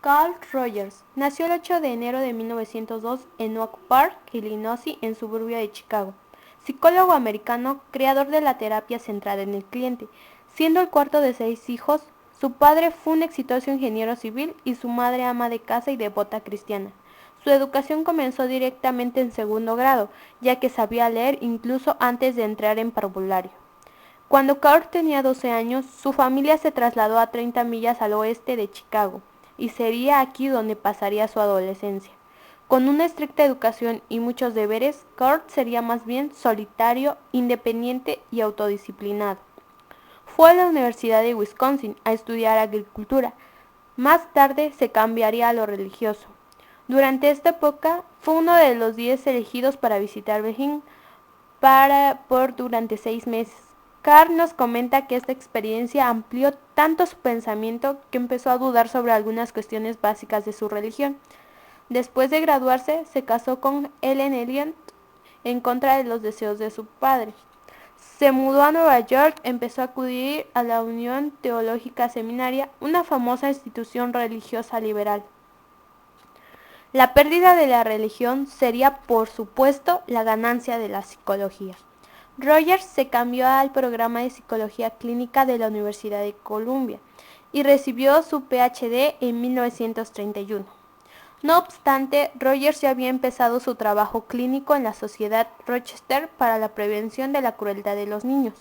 Carl Rogers nació el 8 de enero de 1902 en Oak Park, Illinois, en suburbio de Chicago. Psicólogo americano, creador de la terapia centrada en el cliente. Siendo el cuarto de 6 hijos, su padre fue un exitoso ingeniero civil y su madre ama de casa y devota cristiana. Su educación comenzó directamente en segundo grado, ya que sabía leer incluso antes de entrar en parvulario. Cuando Carl tenía 12 años, su familia se trasladó a 30 millas al oeste de Chicago, y sería aquí donde pasaría su adolescencia. Con una estricta educación y muchos deberes, Carl sería más bien solitario, independiente y autodisciplinado. Fue a la Universidad de Wisconsin a estudiar agricultura. Más tarde se cambiaría a lo religioso. Durante esta época fue uno de los 10 elegidos para visitar Beijing durante 6 meses. Carl nos comenta que esta experiencia amplió tanto su pensamiento que empezó a dudar sobre algunas cuestiones básicas de su religión. Después de graduarse, se casó con Ellen Elliot en contra de los deseos de su padre. Se mudó a Nueva York, empezó a acudir a la Unión Teológica Seminaria, una famosa institución religiosa liberal. La pérdida de la religión sería, por supuesto, la ganancia de la psicología. Rogers se cambió al programa de psicología clínica de la Universidad de Columbia y recibió su PhD en 1931. No obstante, Rogers ya había empezado su trabajo clínico en la Sociedad Rochester para la prevención de la crueldad de los niños.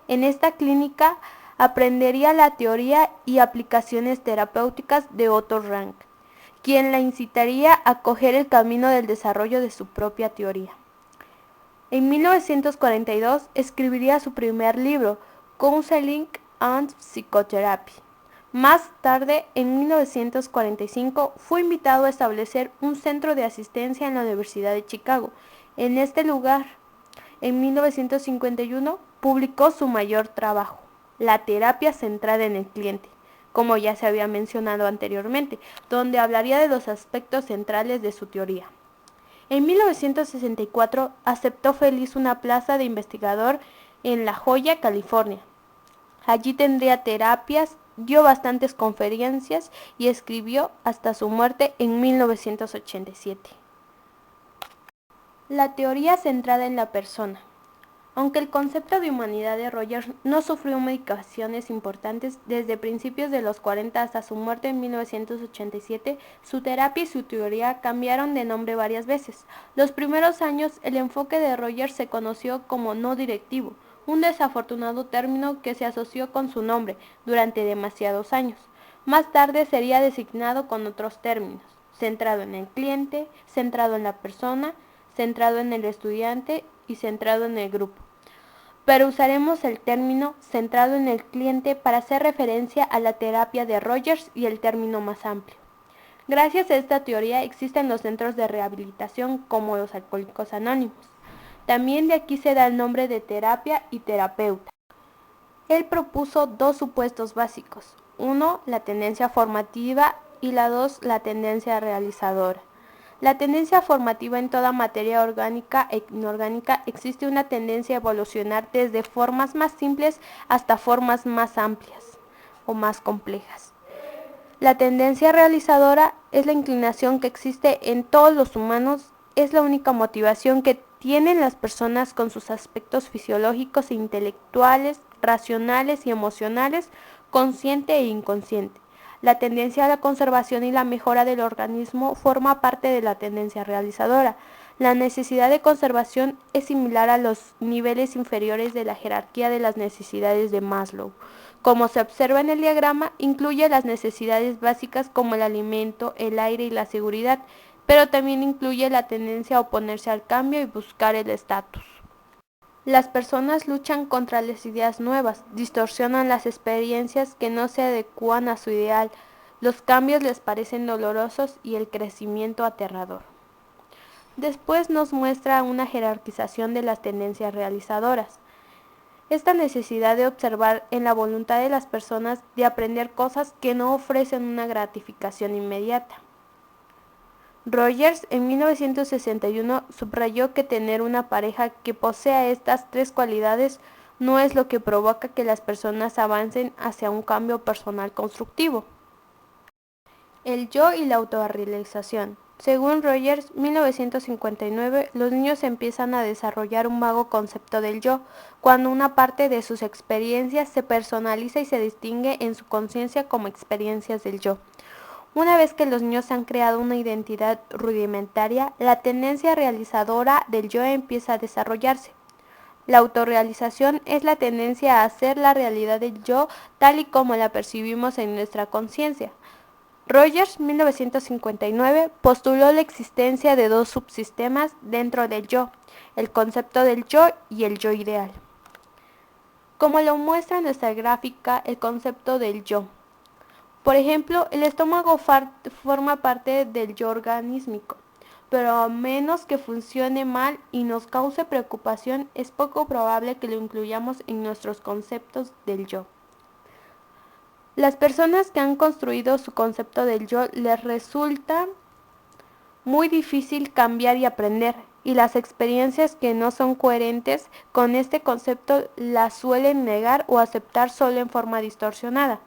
En esta clínica aprendería la teoría y aplicaciones terapéuticas de Otto Rank, quien la incitaría a coger el camino del desarrollo de su propia teoría. En 1942 escribiría su primer libro, Counseling and Psychotherapy. Más tarde, en 1945, fue invitado a establecer un centro de asistencia en la Universidad de Chicago. En este lugar, en 1951, publicó su mayor trabajo, La terapia centrada en el cliente, como ya se había mencionado anteriormente, donde hablaría de los aspectos centrales de su teoría. En 1964 aceptó feliz una plaza de investigador en La Joya, California. Allí tendría terapias, dio bastantes conferencias y escribió hasta su muerte en 1987. La teoría centrada en la persona. Aunque el concepto de humanidad de Rogers no sufrió modificaciones importantes desde principios de los 40 hasta su muerte en 1987, su terapia y su teoría cambiaron de nombre varias veces. Los primeros años, el enfoque de Rogers se conoció como no directivo, un desafortunado término que se asoció con su nombre durante demasiados años. Más tarde sería designado con otros términos: centrado en el cliente, centrado en la persona, centrado en el estudiante y centrado en el grupo. Pero usaremos el término centrado en el cliente para hacer referencia a la terapia de Rogers y el término más amplio. Gracias a esta teoría existen los centros de rehabilitación como los Alcohólicos Anónimos. También de aquí se da el nombre de terapia y terapeuta. Él propuso dos supuestos básicos: uno, la tendencia formativa, y la dos, la tendencia realizadora. La tendencia formativa: en toda materia orgánica e inorgánica existe una tendencia a evolucionar desde formas más simples hasta formas más amplias o más complejas. La tendencia realizadora es la inclinación que existe en todos los humanos, es la única motivación que tienen las personas con sus aspectos fisiológicos e intelectuales, racionales y emocionales, consciente e inconsciente. La tendencia a la conservación y la mejora del organismo forma parte de la tendencia realizadora. La necesidad de conservación es similar a los niveles inferiores de la jerarquía de las necesidades de Maslow. Como se observa en el diagrama, incluye las necesidades básicas como el alimento, el aire y la seguridad, pero también incluye la tendencia a oponerse al cambio y buscar el estatus. Las personas luchan contra las ideas nuevas, distorsionan las experiencias que no se adecúan a su ideal, los cambios les parecen dolorosos y el crecimiento aterrador. Después nos muestra una jerarquización de las tendencias realizadoras. Esta necesidad de observar en la voluntad de las personas de aprender cosas que no ofrecen una gratificación inmediata. Rogers en 1961 subrayó que tener una pareja que posea estas tres cualidades no es lo que provoca que las personas avancen hacia un cambio personal constructivo. El yo y la autorrealización. Según Rogers, 1959, los niños empiezan a desarrollar un vago concepto del yo, cuando una parte de sus experiencias se personaliza y se distingue en su conciencia como experiencias del yo. Una vez que los niños han creado una identidad rudimentaria, la tendencia realizadora del yo empieza a desarrollarse. La autorrealización es la tendencia a hacer la realidad del yo tal y como la percibimos en nuestra conciencia. Rogers, 1959, postuló la existencia de dos subsistemas dentro del yo, el concepto del yo y el yo ideal. Como lo muestra nuestra gráfica, el concepto del yo. Por ejemplo, el estómago forma parte del yo organísmico, pero a menos que funcione mal y nos cause preocupación, es poco probable que lo incluyamos en nuestros conceptos del yo. Las personas que han construido su concepto del yo les resulta muy difícil cambiar y aprender, y las experiencias que no son coherentes con este concepto las suelen negar o aceptar solo en forma distorsionada.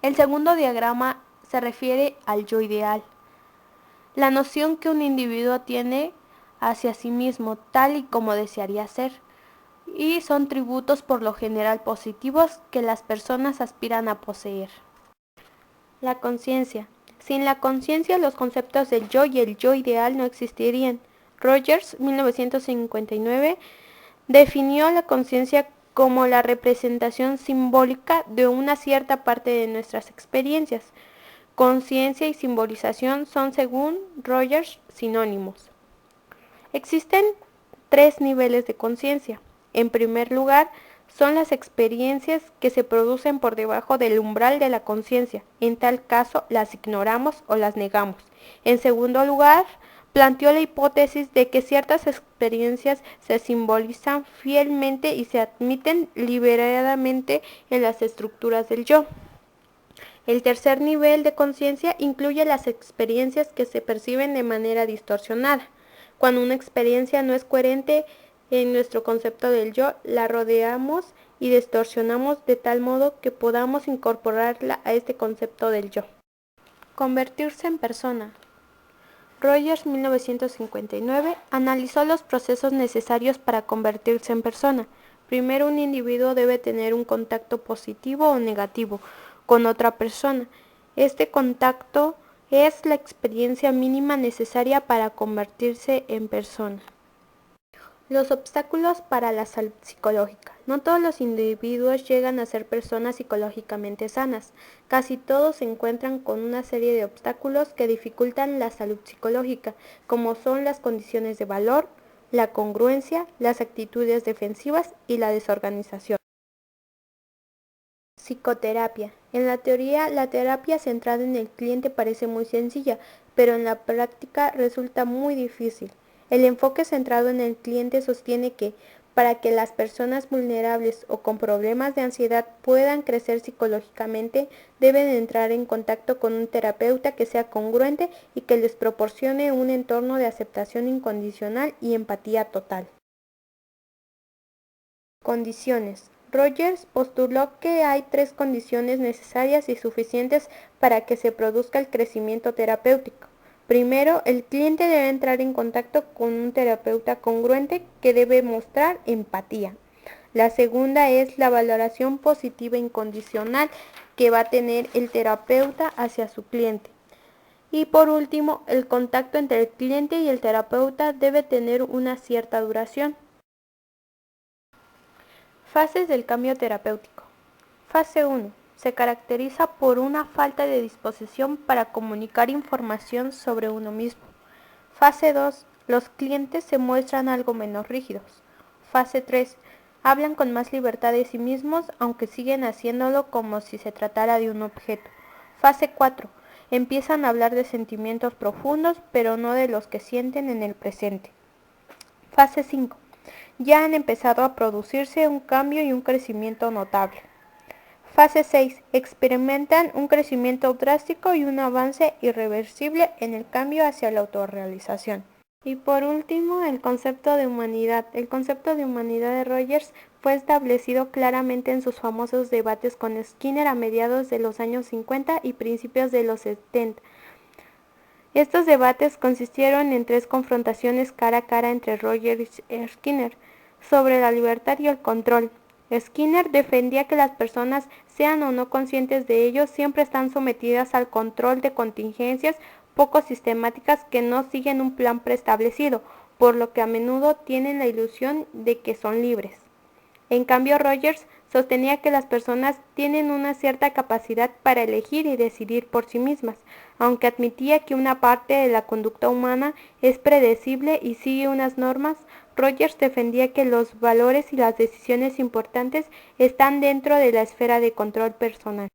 El segundo diagrama se refiere al yo ideal, la noción que un individuo tiene hacia sí mismo tal y como desearía ser, y son tributos por lo general positivos que las personas aspiran a poseer. La conciencia. Sin la conciencia, los conceptos del yo y el yo ideal no existirían. Rogers, 1959, definió la conciencia como la representación simbólica de una cierta parte de nuestras experiencias. Conciencia y simbolización son, según Rogers, sinónimos. Existen tres niveles de conciencia. En primer lugar, son las experiencias que se producen por debajo del umbral de la conciencia. En tal caso, las ignoramos o las negamos. En segundo lugar, planteó la hipótesis de que ciertas experiencias se simbolizan fielmente y se admiten liberadamente en las estructuras del yo. El tercer nivel de conciencia incluye las experiencias que se perciben de manera distorsionada. Cuando una experiencia no es coherente en nuestro concepto del yo, la rodeamos y distorsionamos de tal modo que podamos incorporarla a este concepto del yo. Convertirse en persona. Rogers, 1959, analizó los procesos necesarios para convertirse en persona. Primero, un individuo debe tener un contacto positivo o negativo con otra persona. Este contacto es la experiencia mínima necesaria para convertirse en persona. Los obstáculos para la salud psicológica. No todos los individuos llegan a ser personas psicológicamente sanas. Casi todos se encuentran con una serie de obstáculos que dificultan la salud psicológica, como son las condiciones de valor, la congruencia, las actitudes defensivas y la desorganización. Psicoterapia. En la teoría, la terapia centrada en el cliente parece muy sencilla, pero en la práctica resulta muy difícil. El enfoque centrado en el cliente sostiene que, para que las personas vulnerables o con problemas de ansiedad puedan crecer psicológicamente, deben entrar en contacto con un terapeuta que sea congruente y que les proporcione un entorno de aceptación incondicional y empatía total. Condiciones. Rogers postuló que hay tres condiciones necesarias y suficientes para que se produzca el crecimiento terapéutico. Primero, el cliente debe entrar en contacto con un terapeuta congruente que debe mostrar empatía. La segunda es la valoración positiva incondicional que va a tener el terapeuta hacia su cliente. Y por último, el contacto entre el cliente y el terapeuta debe tener una cierta duración. Fases del cambio terapéutico. Fase 1. Se caracteriza por una falta de disposición para comunicar información sobre uno mismo. Fase 2. Los clientes se muestran algo menos rígidos. Fase 3. Hablan con más libertad de sí mismos, aunque siguen haciéndolo como si se tratara de un objeto. Fase 4. Empiezan a hablar de sentimientos profundos, pero no de los que sienten en el presente. Fase 5. Ya han empezado a producirse un cambio y un crecimiento notable. Fase 6. Experimentan un crecimiento drástico y un avance irreversible en el cambio hacia la autorrealización. Y por último, el concepto de humanidad. El concepto de humanidad de Rogers fue establecido claramente en sus famosos debates con Skinner a mediados de los años 50 y principios de los 70. Estos debates consistieron en 3 confrontaciones cara a cara entre Rogers y Skinner sobre la libertad y el control. Skinner defendía que las personas, sean o no conscientes de ello, siempre están sometidas al control de contingencias poco sistemáticas que no siguen un plan preestablecido, por lo que a menudo tienen la ilusión de que son libres. En cambio, Rogers sostenía que las personas tienen una cierta capacidad para elegir y decidir por sí mismas, aunque admitía que una parte de la conducta humana es predecible y sigue unas normas. Rogers defendía que los valores y las decisiones importantes están dentro de la esfera de control personal.